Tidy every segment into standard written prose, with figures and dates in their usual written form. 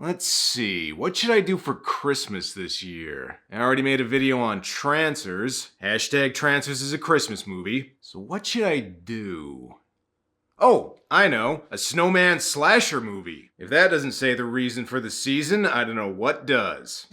Let's see, what should I do for Christmas this year? I already made a video on Trancers. Hashtag Trancers is a Christmas movie. So what should I do? Oh, I know, a snowman slasher movie. If that doesn't say the reason for the season, I don't know what does.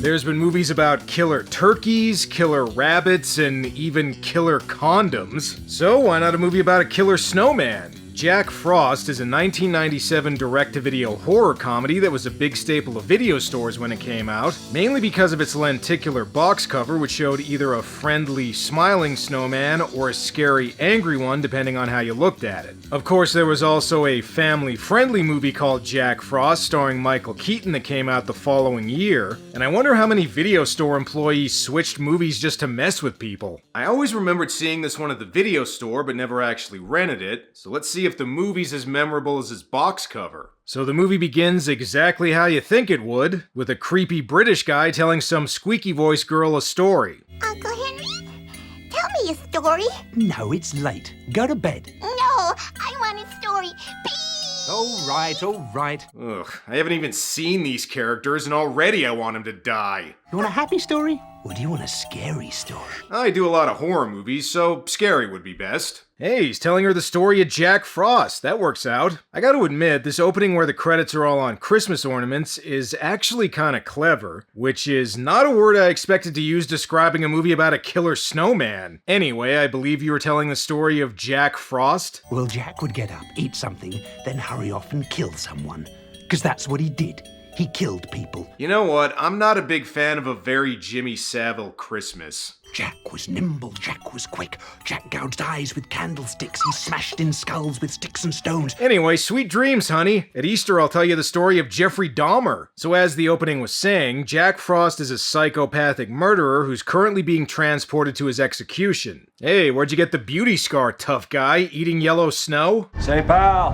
There's been movies about killer turkeys, killer rabbits, and even killer condoms. So why not a movie about a killer snowman? Jack Frost is a 1997 direct-to-video horror comedy that was a big staple of video stores when it came out, mainly because of its lenticular box cover, which showed either a friendly, smiling snowman or a scary, angry one, depending on how you looked at it. Of course, there was also a family-friendly movie called Jack Frost, starring Michael Keaton, that came out the following year, and I wonder how many video store employees switched movies just to mess with people. I always remembered seeing this one at the video store, but never actually rented it, so let's see if the movie's as memorable as its box cover. So the movie begins exactly how you think it would, with a creepy British guy telling some squeaky voice girl a story. Uncle Henry, tell me a story. No, it's late. Go to bed. No, I want a story. Please. All right. Ugh, I haven't even seen these characters and already I want him to die. You want a happy story? Or do you want a scary story? I do a lot of horror movies, so scary would be best. Hey, he's telling her the story of Jack Frost. That works out. I gotta admit, this opening where the credits are all on Christmas ornaments is actually kinda clever, which is not a word I expected to use describing a movie about a killer snowman. Anyway, I believe you were telling the story of Jack Frost? Well, Jack would get up, eat something, then hurry off and kill someone. 'Cause that's what he did. He killed people. You know what? I'm not a big fan of a very Jimmy Savile Christmas. Jack was nimble, Jack was quick. Jack gouged eyes with candlesticks. He smashed in skulls with sticks and stones. Anyway, sweet dreams, honey. At Easter, I'll tell you the story of Jeffrey Dahmer. So as the opening was saying, Jack Frost is a psychopathic murderer who's currently being transported to his execution. Hey, where'd you get the beauty scar, tough guy? Eating yellow snow? Say, pal,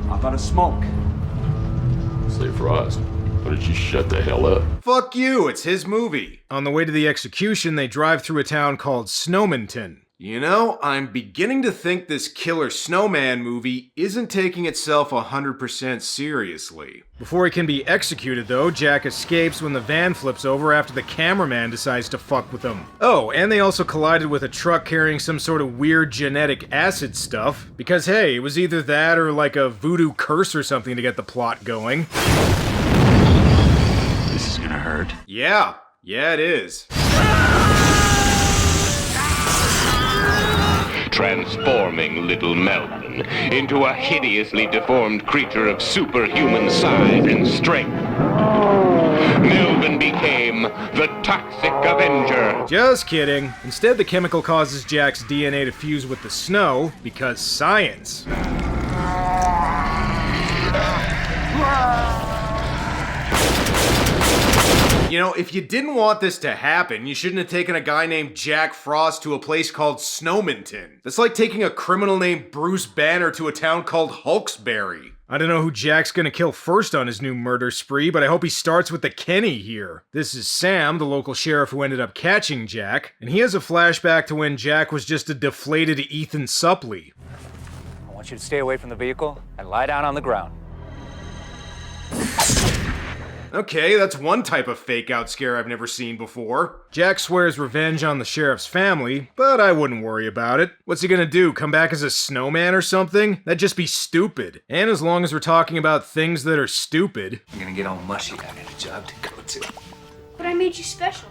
how about a smoke? Say, Frost, why don't you shut the hell up? Fuck you, it's his movie. On the way to the execution, they drive through a town called Snowmanton. You know, I'm beginning to think this killer snowman movie isn't taking itself 100% seriously. Before he can be executed though, Jack escapes when the van flips over after the cameraman decides to fuck with him. Oh, and they also collided with a truck carrying some sort of weird genetic acid stuff, because hey, it was either that or like a voodoo curse or something to get the plot going. This is gonna hurt. Yeah, it is. Transforming little Melvin into a hideously deformed creature of superhuman size and strength. Melvin became the Toxic Avenger. Just kidding. Instead, the chemical causes Jack's DNA to fuse with the snow, because science. You know, if you didn't want this to happen, you shouldn't have taken a guy named Jack Frost to a place called Snowmanton. That's like taking a criminal named Bruce Banner to a town called Hulksbury. I don't know who Jack's gonna kill first on his new murder spree, but I hope he starts with the Kenny here. This is Sam, the local sheriff who ended up catching Jack, and he has a flashback to when Jack was just a deflated Ethan Suplee. I want you to stay away from the vehicle and lie down on the ground. Okay, that's one type of fake-out scare I've never seen before. Jack swears revenge on the sheriff's family, but I wouldn't worry about it. What's he gonna do, come back as a snowman or something? That'd just be stupid. And as long as we're talking about things that are stupid... I'm gonna get all mushy. I got a job to go to. But I made you special.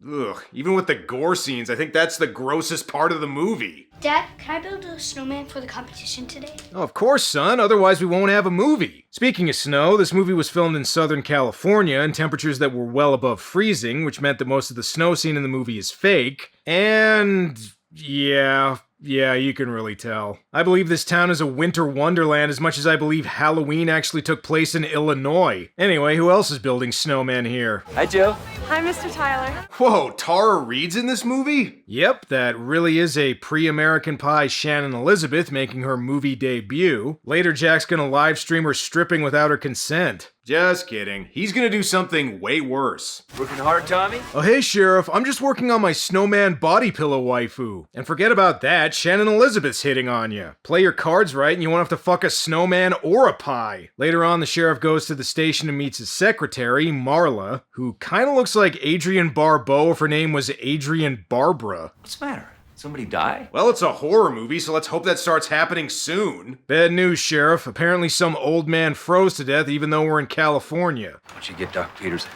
Ugh, even with the gore scenes, I think that's the grossest part of the movie. Dad, can I build a snowman for the competition today? Oh, of course, son, otherwise we won't have a movie. Speaking of snow, this movie was filmed in Southern California in temperatures that were well above freezing, which meant that most of the snow scene in the movie is fake. And... yeah, you can really tell. I believe this town is a winter wonderland as much as I believe Halloween actually took place in Illinois. Anyway, who else is building snowmen here? Hi, Jill. Hi, Mr. Tyler. Whoa, Tara Reid's in this movie? Yep, that really is a pre-American Pie Shannon Elizabeth making her movie debut. Later, Jack's gonna live stream her stripping without her consent. Just kidding. He's gonna do something way worse. Working hard, Tommy? Oh hey Sheriff, I'm just working on my Snowman body pillow waifu. And forget about that, Shannon Elizabeth's hitting on you. Play your cards right and you won't have to fuck a snowman or a pie. Later on, the sheriff goes to the station and meets his secretary, Marla, who kinda looks like Adrienne Barbeau if her name was Adrienne Barbara. What's the matter? Somebody die? Well, it's a horror movie, so let's hope that starts happening soon. Bad news, Sheriff. Apparently some old man froze to death even though we're in California. Why don't you get Doc Peters?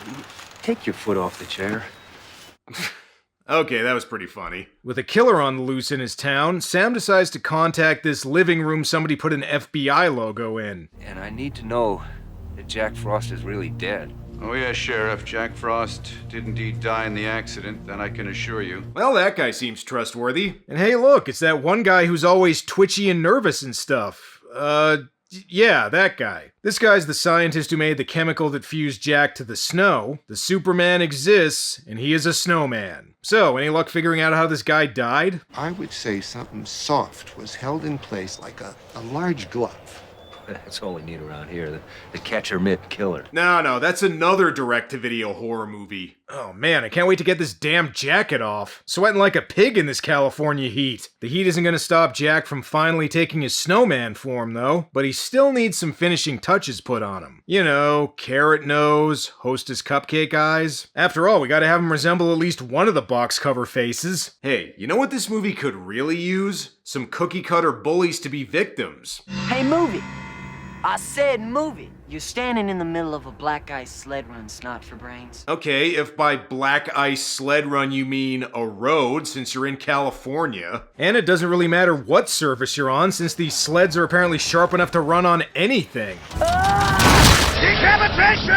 Take your foot off the chair. Okay, that was pretty funny. With a killer on the loose in his town, Sam decides to contact this living room somebody put an FBI logo in. And I need to know that Jack Frost is really dead. Oh yes, Sheriff. Jack Frost did indeed die in the accident, that I can assure you. Well, that guy seems trustworthy. And hey, look, it's that one guy who's always twitchy and nervous and stuff. Yeah, that guy. This guy's the scientist who made the chemical that fused Jack to the snow. The Superman exists, and he is a snowman. So, any luck figuring out how this guy died? I would say something soft was held in place like a large glove. That's all we need around here, the catcher mitt killer. No, that's another direct-to-video horror movie. Oh man, I can't wait to get this damn jacket off. Sweating like a pig in this California heat. The heat isn't gonna stop Jack from finally taking his snowman form though, but he still needs some finishing touches put on him. You know, carrot nose, hostess cupcake eyes. After all, we gotta have him resemble at least one of the box cover faces. Hey, you know what this movie could really use? Some cookie-cutter bullies to be victims. Hey, movie. I said movie. You're standing in the middle of a black ice sled run, snot for brains. Okay, if by black ice sled run you mean a road, since you're in California. And it doesn't really matter what surface you're on, since these sleds are apparently sharp enough to run on anything. Decapitation!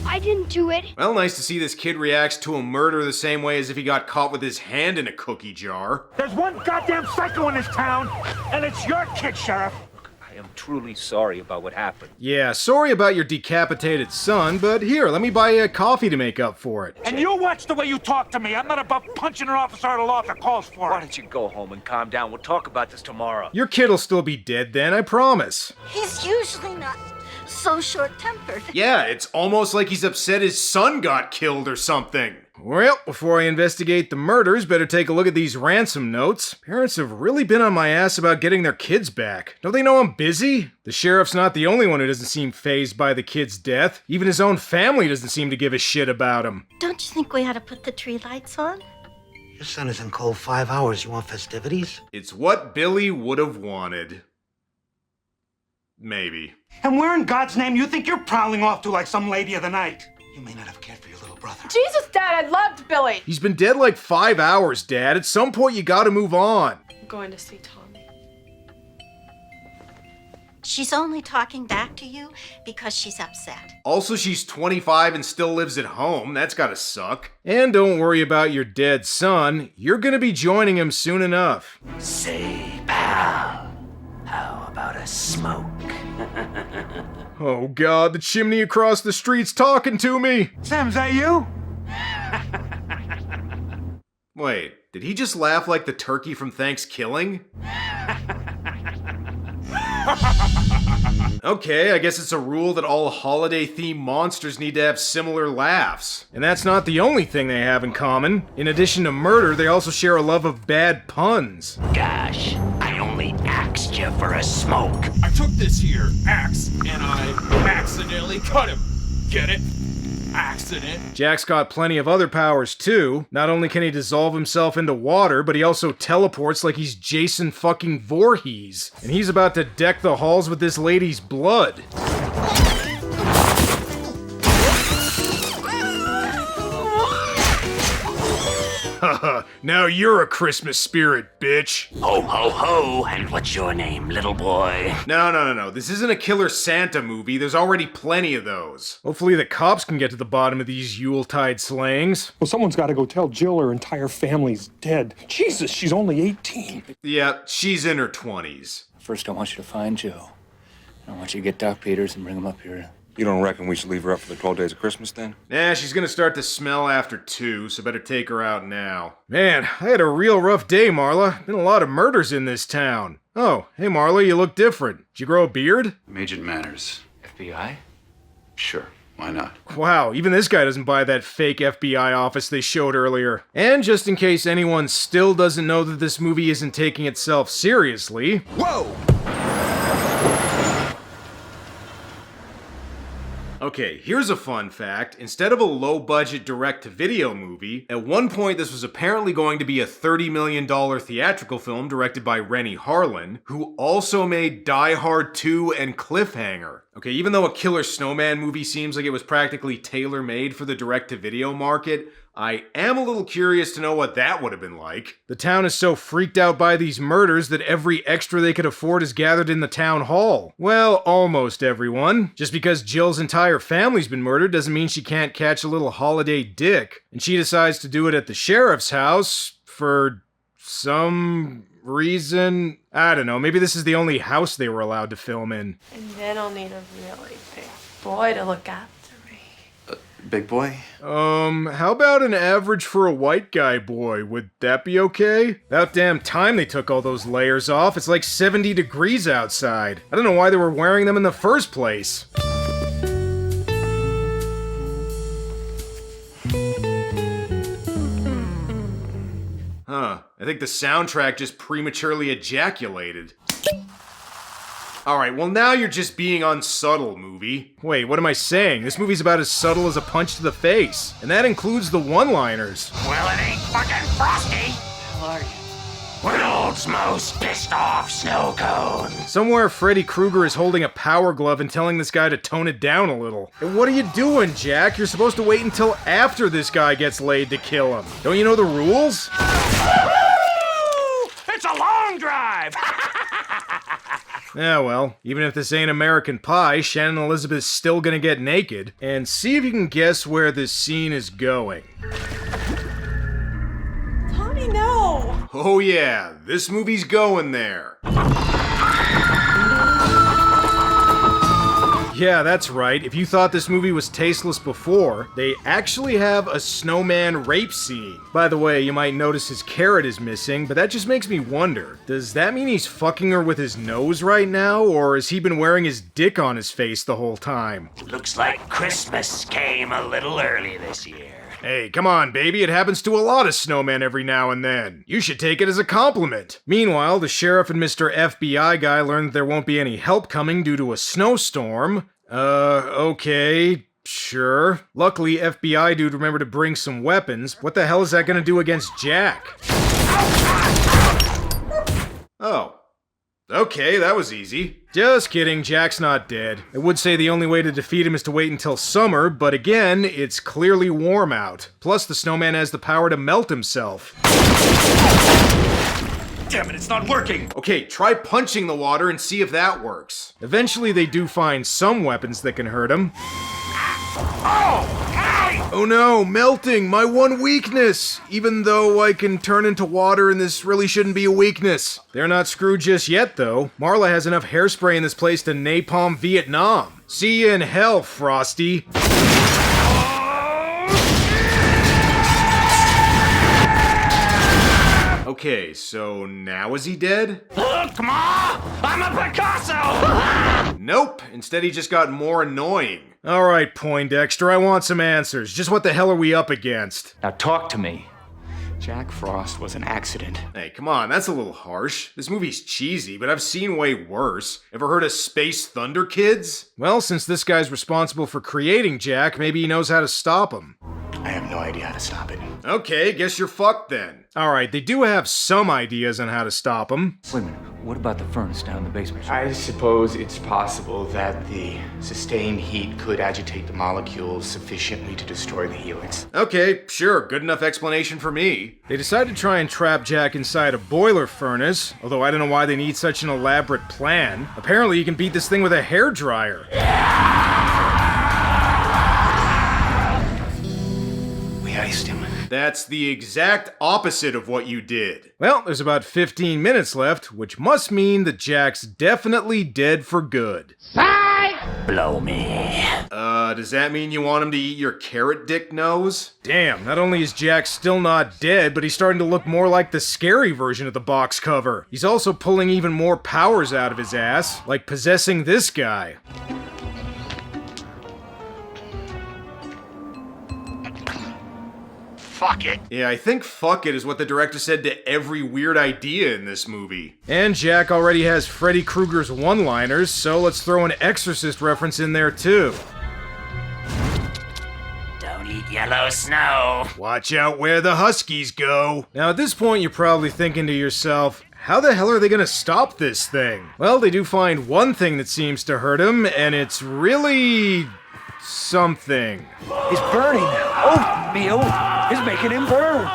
I didn't do it. Well, nice to see this kid reacts to a murder the same way as if he got caught with his hand in a cookie jar. There's one goddamn psycho in this town, and it's your kid, Sheriff. I am truly sorry about what happened. Yeah, sorry about your decapitated son, but here, let me buy you a coffee to make up for it. And you watch the way you talk to me. I'm not above punching an officer out of law if it calls for Why it. don't you go home and calm down? We'll talk about this tomorrow. Your kid'll still be dead then, I promise. He's usually not so short-tempered. Yeah, it's almost like he's upset his son got killed or something. Well, before I investigate the murders, better take a look at these ransom notes. Parents have really been on my ass about getting their kids back. Don't they know I'm busy? The sheriff's not the only one who doesn't seem fazed by the kid's death. Even his own family doesn't seem to give a shit about him. Don't you think we ought to put the tree lights on? Your son is in cold 5 hours. You want festivities? It's what Billy would have wanted. Maybe. And where in God's name you think you're prowling off to like some lady of the night? You may not have cared for your little brother. Jesus, Dad, I loved Billy. He's been dead like 5 hours, Dad. At some point you gotta move on. I'm going to see Tommy. She's only talking back to you because she's upset. Also, she's 25 and still lives at home. That's gotta suck. And don't worry about your dead son. You're gonna be joining him soon enough. Say, pal, how about a smoke? Oh god, the chimney across the street's talking to me! Sam, is that you? Wait, did he just laugh like the turkey from Thanksgiving? Okay, I guess it's a rule that all holiday-themed monsters need to have similar laughs. And that's not the only thing they have in common. In addition to murder, they also share a love of bad puns. Gosh, I only axed you for a smoke. I took this here axe and I accidentally cut him. Get it? Accident. Jack's got plenty of other powers too. Not only can he dissolve himself into water, but he also teleports like he's Jason fucking Voorhees. And he's about to deck the halls with this lady's blood. Haha, now you're a Christmas spirit, bitch. Ho, ho, ho, and what's your name, little boy? No. This isn't a Killer Santa movie. There's already plenty of those. Hopefully the cops can get to the bottom of these Yuletide slayings. Well, someone's got to go tell Jill her entire family's dead. Jesus, she's only 18. Yeah, she's in her 20s. First, I want you to find Joe. I want you to get Doc Peters and bring him up here. You don't reckon we should leave her up for the 12 days of Christmas then? Nah, she's gonna start to smell after 2, so better take her out now. Man, I had a real rough day, Marla. Been a lot of murders in this town. Oh, hey Marla, you look different. Did you grow a beard? Agent Manners. FBI? Sure, why not? Wow, even this guy doesn't buy that fake FBI office they showed earlier. And just in case anyone still doesn't know that this movie isn't taking itself seriously... Whoa! Okay, here's a fun fact. Instead of a low-budget direct-to-video movie, at one point this was apparently going to be a $30 million theatrical film directed by Rennie Harlan, who also made Die Hard 2 and Cliffhanger. Okay, even though a Killer Snowman movie seems like it was practically tailor-made for the direct-to-video market, I am a little curious to know what that would have been like. The town is so freaked out by these murders that every extra they could afford is gathered in the town hall. Well, almost everyone. Just because Jill's entire family's been murdered doesn't mean she can't catch a little holiday dick. And she decides to do it at the sheriff's house for some reason. I don't know, maybe this is the only house they were allowed to film in. And then I'll need a really big boy to look after me. Big boy? How about an average for a white guy boy? Would that be okay? About damn time they took all those layers off. It's like 70 degrees outside. I don't know why they were wearing them in the first place. Huh. I think the soundtrack just prematurely ejaculated. Alright, well now you're just being unsubtle, movie. Wait, what am I saying? This movie's about as subtle as a punch to the face. And that includes the one-liners. Well, it ain't fucking Frosty! How are you? World's most pissed off snow cone! Somewhere Freddy Krueger is holding a power glove and telling this guy to tone it down a little. And what are you doing, Jack? You're supposed to wait until after this guy gets laid to kill him. Don't you know the rules? It's a long drive! Yeah, well, even if this ain't American Pie, Shannon Elizabeth's still gonna get naked. And see if you can guess where this scene is going. Tommy, no! Oh yeah, this movie's going there. Yeah, that's right. If you thought this movie was tasteless before, they actually have a snowman rape scene. By the way, you might notice his carrot is missing, but that just makes me wonder. Does that mean he's fucking her with his nose right now, or has he been wearing his dick on his face the whole time? Looks like Christmas came a little early this year. Hey, come on, baby, it happens to a lot of snowmen every now and then. You should take it as a compliment. Meanwhile, the sheriff and Mr. FBI guy learn that there won't be any help coming due to a snowstorm. Okay, sure. Luckily, FBI dude remembered to bring some weapons. What the hell is that gonna do against Jack? Oh. Okay, that was easy. Just kidding, Jack's not dead. I would say the only way to defeat him is to wait until summer, but again, it's clearly warm out. Plus, the snowman has the power to melt himself. Damn it, it's not working! Okay, try punching the water and see if that works. Eventually, they do find some weapons that can hurt him. Oh no, melting, my one weakness! Even though I can turn into water and this really shouldn't be a weakness. They're not screwed just yet, though. Marla has enough hairspray in this place to napalm Vietnam. See you in hell, Frosty. Okay, so now is he dead? Look, Ma! I'm a Picasso! Nope, instead he just got more annoying. Alright, Poindexter, I want some answers. Just what the hell are we up against? Now talk to me. Jack Frost was an accident. Hey, come on, that's a little harsh. This movie's cheesy, but I've seen way worse. Ever heard of Space Thunder Kids? Well, since this guy's responsible for creating Jack, maybe he knows how to stop him. I have no idea how to stop it. Okay, guess you're fucked then. Alright, they do have some ideas on how to stop him. Wait a minute, what about the furnace down in the basement? I suppose it's possible that the sustained heat could agitate the molecules sufficiently to destroy the helix. Okay, sure, good enough explanation for me. They decide to try and trap Jack inside a boiler furnace, although I don't know why they need such an elaborate plan. Apparently you can beat this thing with a hairdryer. We iced him. That's the exact opposite of what you did. Well, there's about 15 minutes left, which must mean that Jack's definitely dead for good. Blow me. Does that mean you want him to eat your carrot dick nose? Damn, not only is Jack still not dead, but he's starting to look more like the scary version of the box cover. He's also pulling even more powers out of his ass, like possessing this guy. fuck it. Yeah, I think fuck it is what the director said to every weird idea in this movie. And Jack already has Freddy Krueger's one-liners, so let's throw an Exorcist reference in there too. Don't eat yellow snow. Watch out where the Huskies go. Now at this point you're probably thinking to yourself, how the hell are they gonna stop this thing? Well, they do find one thing that seems to hurt him, and it's really... something. He's burning. Oatmeal is making him burn.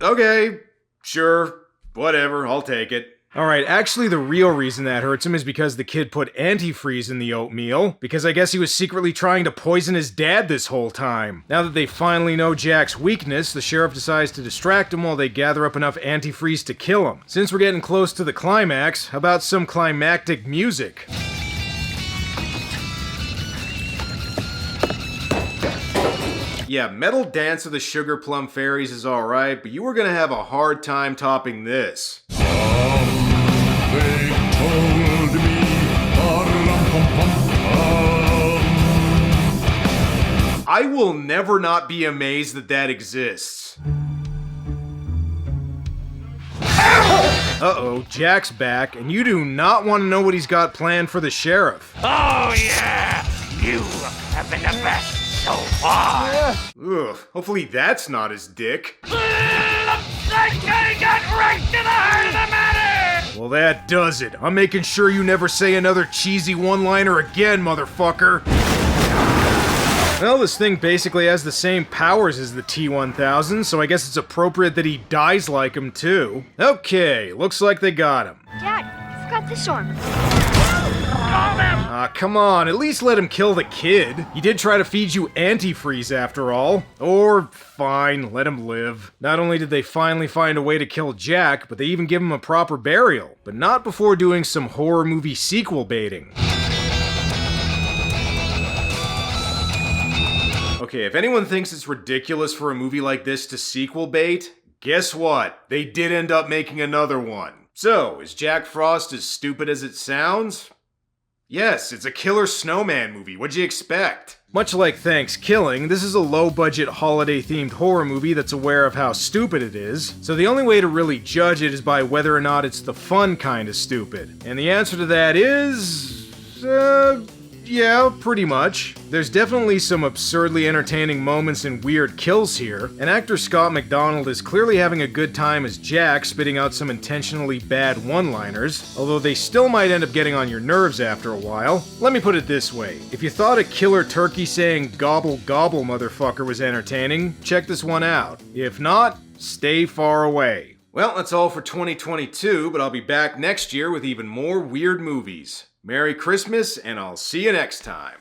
Okay, sure, whatever, I'll take it. Alright, actually the real reason that hurts him is because the kid put antifreeze in the oatmeal, because I guess he was secretly trying to poison his dad this whole time. Now that they finally know Jack's weakness, the sheriff decides to distract him while they gather up enough antifreeze to kill him. Since we're getting close to the climax, how about some climactic music? Yeah, Metal Dance of the Sugar Plum Fairies is alright, but you were gonna have a hard time topping this. I will never not be amazed that that exists. Uh-oh, Jack's back, and you do not want to know what he's got planned for the sheriff. Oh yeah! You have been the best so far! Ugh, hopefully that's not his dick. Let's get right to the heart of the matter! Well, that does it. I'm making sure you never say another cheesy one-liner again, motherfucker. Well, this thing basically has the same powers as the T-1000, so I guess it's appropriate that he dies like him, too. Okay, looks like they got him. Dad, you forgot this arm. Come on, at least let him kill the kid. He did try to feed you antifreeze after all. Or, fine, let him live. Not only did they finally find a way to kill Jack, but they even give him a proper burial. But not before doing some horror movie sequel baiting. Okay, if anyone thinks it's ridiculous for a movie like this to sequel bait, guess what? They did end up making another one. So, is Jack Frost as stupid as it sounds? Yes, it's a killer snowman movie. What'd you expect? Much like Thanksgiving, this is a low-budget holiday-themed horror movie that's aware of how stupid it is, so the only way to really judge it is by whether or not it's the fun kind of stupid. And the answer to that is... yeah, pretty much. There's definitely some absurdly entertaining moments and weird kills here, and actor Scott McDonald is clearly having a good time as Jack, spitting out some intentionally bad one-liners, although they still might end up getting on your nerves after a while. Let me put it this way, if you thought a killer turkey saying "gobble gobble motherfucker" was entertaining, check this one out. If not, stay far away. Well, that's all for 2022, but I'll be back next year with even more weird movies. Merry Christmas, and I'll see you next time.